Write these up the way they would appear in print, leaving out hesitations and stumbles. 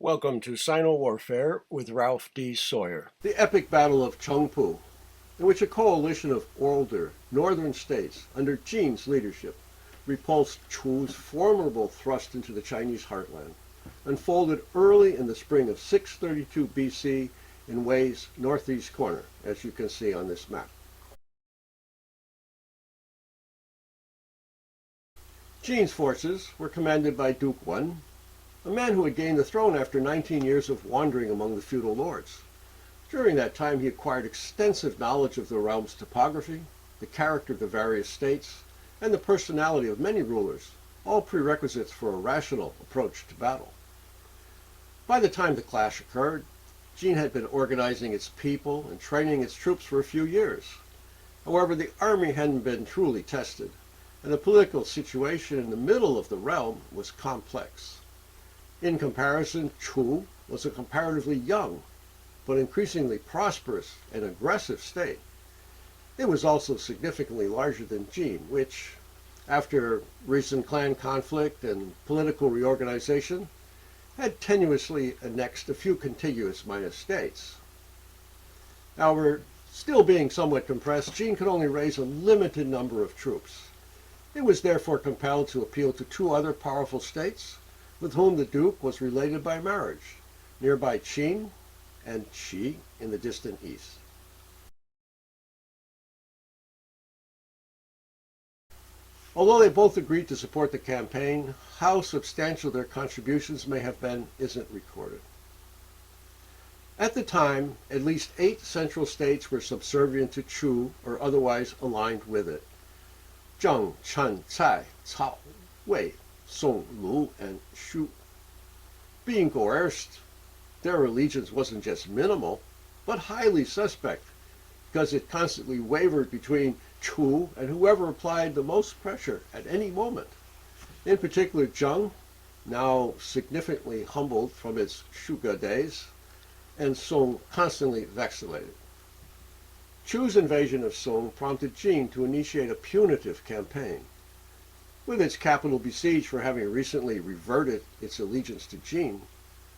Welcome to SinoWarfare with Ralph D. Sawyer. The epic Battle of Chengpu, in which a coalition of older northern states under Jin's leadership repulsed Chu's formidable thrust into the Chinese heartland, unfolded early in the spring of 632 BC in Wei's northeast corner, as you can see on this map. Jin's forces were commanded by Duke Wen, a man who had gained the throne after 19 years of wandering among the feudal lords. During that time, he acquired extensive knowledge of the realm's topography, the character of the various states, and the personality of many rulers, all prerequisites for a rational approach to battle. By the time the clash occurred, Jin had been organizing its people and training its troops for a few years. However, the army hadn't been truly tested, and the political situation in the middle of the realm was complex. In comparison, Chu was a comparatively young, but increasingly prosperous and aggressive state. It was also significantly larger than Jin, which, after recent clan conflict and political reorganization, had tenuously annexed a few contiguous minor states. However, still being somewhat compressed, Jin could only raise a limited number of troops. It was therefore compelled to appeal to two other powerful states, with whom the Duke was related by marriage, nearby Qin and Qi in the distant east. Although they both agreed to support the campaign, how substantial their contributions may have been isn't recorded. At the time, at least 8 central states were subservient to Chu or otherwise aligned with it: Zheng, Chen, Cai, Cao, Wei, Song, Lu, and Shu. Being coerced, their allegiance wasn't just minimal, but highly suspect, because it constantly wavered between Chu and whoever applied the most pressure at any moment. In particular, Zheng, now significantly humbled from its Shuga days, and Song constantly vacillated. Chu's invasion of Song prompted Jin to initiate a punitive campaign. With its capital besieged for having recently reverted its allegiance to Jin,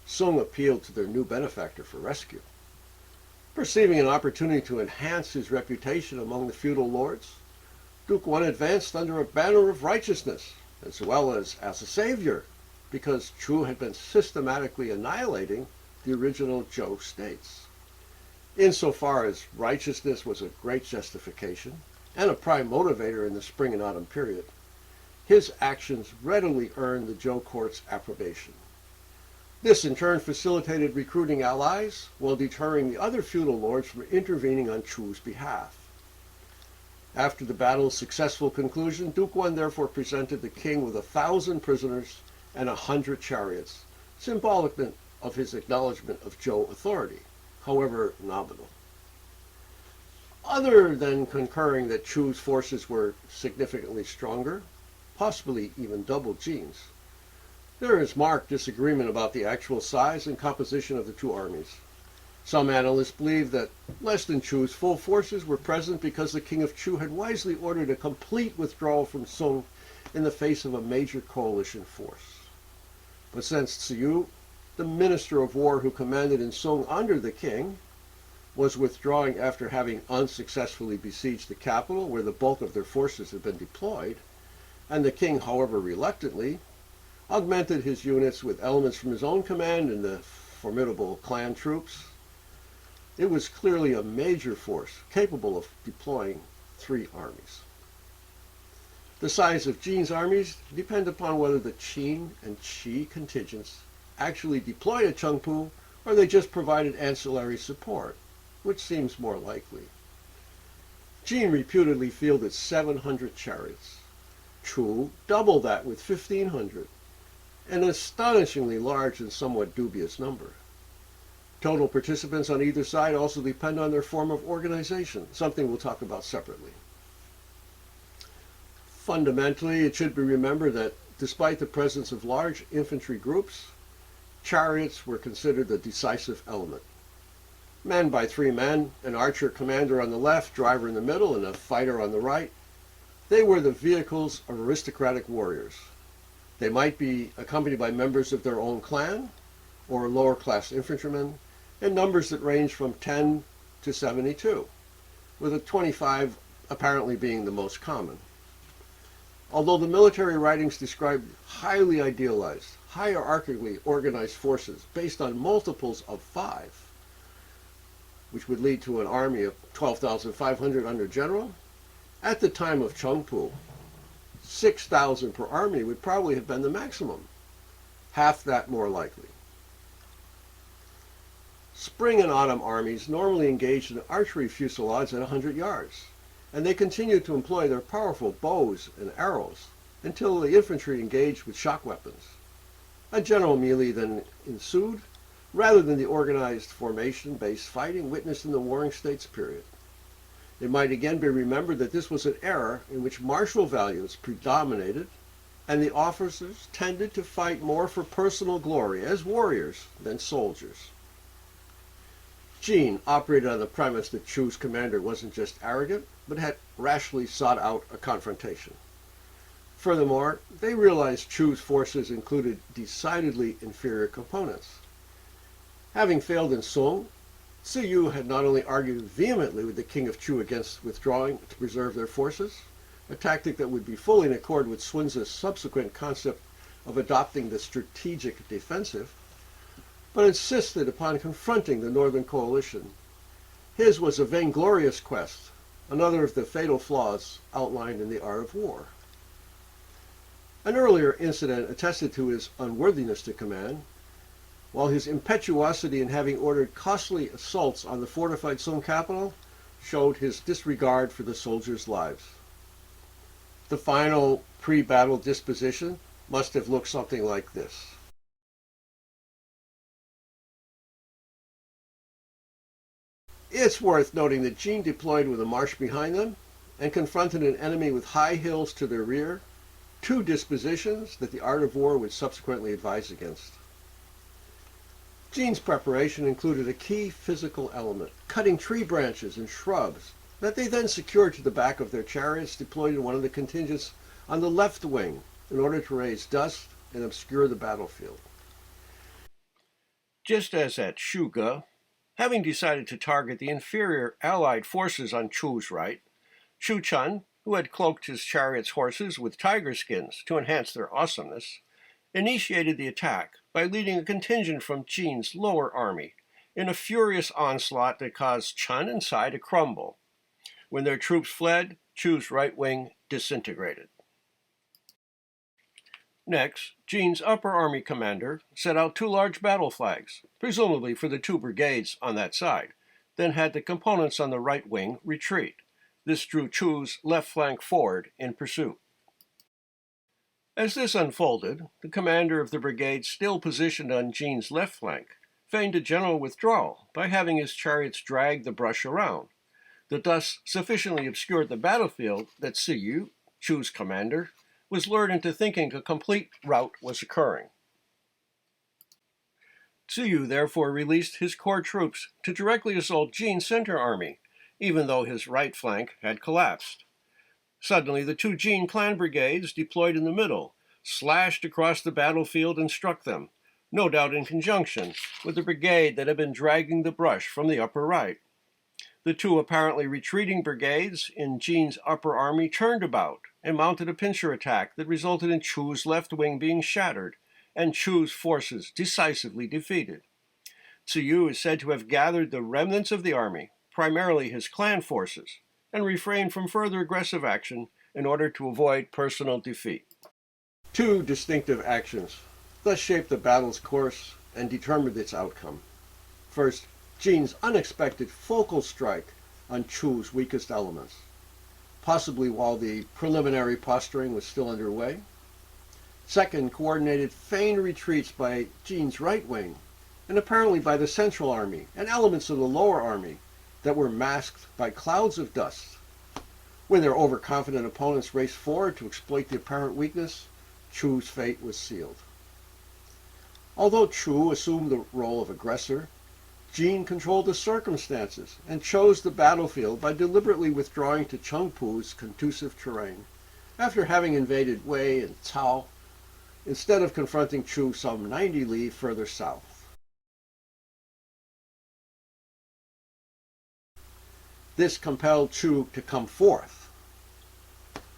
Song appealed to their new benefactor for rescue. Perceiving an opportunity to enhance his reputation among the feudal lords, Duke Wen advanced under a banner of righteousness, as well as a savior, because Chu had been systematically annihilating the original Zhou states. Insofar as righteousness was a great justification and a prime motivator in the spring and autumn period, his actions readily earned the Zhou court's approbation. This in turn facilitated recruiting allies while deterring the other feudal lords from intervening on Chu's behalf. After the battle's successful conclusion, Duke Wen therefore presented the king with 1,000 prisoners and 100 chariots, symbolic of his acknowledgement of Zhou authority, however nominal. Other than concurring that Chu's forces were significantly stronger, possibly even double Jin's, there is marked disagreement about the actual size and composition of the two armies. Some analysts believe that less than Chu's full forces were present because the king of Chu had wisely ordered a complete withdrawal from Song in the face of a major coalition force. But since Ziyu, the minister of war who commanded in Song under the king, was withdrawing after having unsuccessfully besieged the capital where the bulk of their forces had been deployed, and the king, however reluctantly, augmented his units with elements from his own command and the formidable clan troops, it was clearly a major force capable of deploying 3 armies. The size of Jin's armies depend upon whether the Qin and Qi contingents actually deployed at Chengpu or they just provided ancillary support, which seems more likely. Jin reputedly fielded 700 chariots. Chu doubled that with 1,500, an astonishingly large and somewhat dubious number. Total participants on either side also depend on their form of organization, something we'll talk about separately. Fundamentally, it should be remembered that despite the presence of large infantry groups, chariots were considered the decisive element. Manned by 3 men, an archer commander on the left, driver in the middle, and a fighter on the right, they were the vehicles of aristocratic warriors. They might be accompanied by members of their own clan, or lower class infantrymen, and numbers that range from 10 to 72, with a 25 apparently being the most common. Although the military writings described highly idealized, hierarchically organized forces based on multiples of 5, which would lead to an army of 12,500 under general, at the time of Chengpu, 6,000 per army would probably have been the maximum, half that more likely. Spring and autumn armies normally engaged in archery fusillades at 100 yards, and they continued to employ their powerful bows and arrows until the infantry engaged with shock weapons. A general melee then ensued, rather than the organized formation-based fighting witnessed in the Warring States period. It might again be remembered that this was an era in which martial values predominated, and the officers tended to fight more for personal glory as warriors than soldiers. Jin operated on the premise that Chu's commander wasn't just arrogant, but had rashly sought out a confrontation. Furthermore, they realized Chu's forces included decidedly inferior components. Having failed in Song, Ziyu had not only argued vehemently with the king of Chu against withdrawing to preserve their forces, a tactic that would be fully in accord with Sun's subsequent concept of adopting the strategic defensive, but insisted upon confronting the Northern Coalition. His was a vainglorious quest, another of the fatal flaws outlined in The Art of War. An earlier incident attested to his unworthiness to command, while his impetuosity in having ordered costly assaults on the fortified Song capital showed his disregard for the soldiers' lives. The final pre-battle disposition must have looked something like this. It's worth noting that Jin deployed with a march behind them and confronted an enemy with high hills to their rear, two dispositions that The Art of War would subsequently advise against. Jin's preparation included a key physical element, cutting tree branches and shrubs that they then secured to the back of their chariots deployed in one of the contingents on the left wing in order to raise dust and obscure the battlefield. Just as at Shuge, having decided to target the inferior Allied forces on Chu's right, Chu Chun, who had cloaked his chariot's horses with tiger skins to enhance their awesomeness, initiated the attack by leading a contingent from Jin's lower army in a furious onslaught that caused Chun and Sai to crumble. When their troops fled, Chu's right wing disintegrated. Next, Jin's upper army commander set out 2 large battle flags, presumably for the 2 brigades on that side, then had the components on the right wing retreat. This drew Chu's left flank forward in pursuit. As this unfolded, the commander of the brigade still positioned on Jin's left flank feigned a general withdrawal by having his chariots drag the brush around. The dust sufficiently obscured the battlefield that Ziyu, Chu's commander, was lured into thinking a complete rout was occurring. Ziyu therefore released his core troops to directly assault Jin's center army, even though his right flank had collapsed. Suddenly, the 2 Jin clan brigades deployed in the middle, slashed across the battlefield and struck them, no doubt in conjunction with the brigade that had been dragging the brush from the upper right. The 2 apparently retreating brigades in Jin's upper army turned about and mounted a pincer attack that resulted in Chu's left wing being shattered and Chu's forces decisively defeated. Ziyu is said to have gathered the remnants of the army, primarily his clan forces, and refrained from further aggressive action in order to avoid personal defeat. 2 distinctive actions thus shaped the battle's course and determined its outcome. First, Jin's unexpected focal strike on Chu's weakest elements, possibly while the preliminary posturing was still underway. Second, coordinated feigned retreats by Jin's right wing, and apparently by the Central Army and elements of the Lower Army that were masked by clouds of dust. When their overconfident opponents raced forward to exploit the apparent weakness, Chu's fate was sealed. Although Chu assumed the role of aggressor, Jin controlled the circumstances and chose the battlefield by deliberately withdrawing to Chengpu's conducive terrain, after having invaded Wei and Cao, instead of confronting Chu some 90 li further south. This compelled Chu to come forth.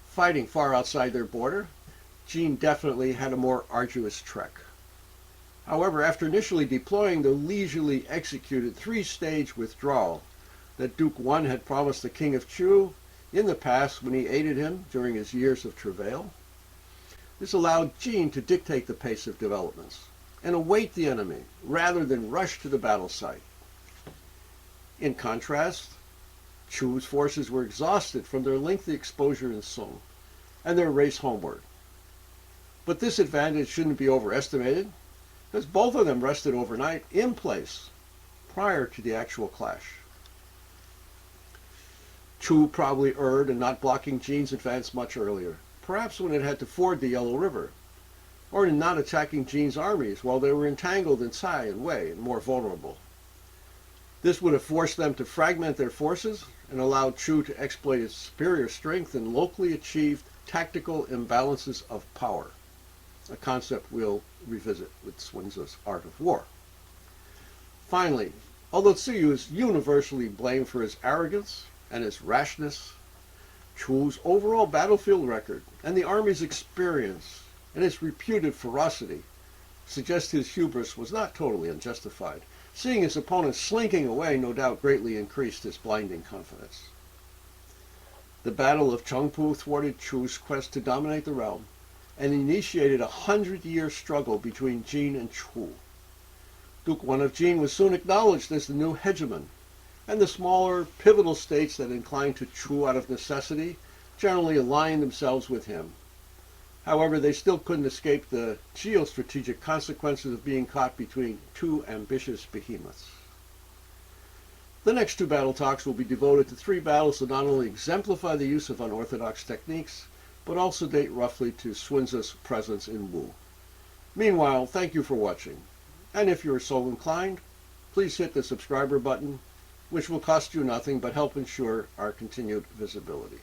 Fighting far outside their border, Jin definitely had a more arduous trek. However, after initially deploying the leisurely executed three-stage withdrawal that Duke Wen had promised the King of Chu in the past when he aided him during his years of travail, this allowed Jin to dictate the pace of developments and await the enemy rather than rush to the battle site. In contrast, Chu's forces were exhausted from their lengthy exposure in Song and their race homeward. But this advantage shouldn't be overestimated, because both of them rested overnight in place prior to the actual clash. Chu probably erred in not blocking Jin's advance much earlier, perhaps when it had to ford the Yellow River, or in not attacking Jin's armies while they were entangled in Cai and Wei and more vulnerable. This would have forced them to fragment their forces and allowed Chu to exploit its superior strength and locally achieved tactical imbalances of power, a concept we'll revisit with Sun Tzu's Art of War. Finally, although Tzu is universally blamed for his arrogance and his rashness, Chu's overall battlefield record and the army's experience and its reputed ferocity suggest his hubris was not totally unjustified. Seeing his opponent slinking away no doubt greatly increased his blinding confidence. The Battle of Chengpu thwarted Chu's quest to dominate the realm and initiated a 100-year struggle between Jin and Chu. Duke Wen of Jin was soon acknowledged as the new hegemon, and the smaller, pivotal states that inclined to Chu out of necessity generally aligned themselves with him. However, they still couldn't escape the geostrategic consequences of being caught between two ambitious behemoths. The next two battle talks will be devoted to three battles that not only exemplify the use of unorthodox techniques, but also date roughly to Sun Tzu's presence in Wu. Meanwhile, thank you for watching, and if you are so inclined, please hit the subscriber button, which will cost you nothing but help ensure our continued visibility.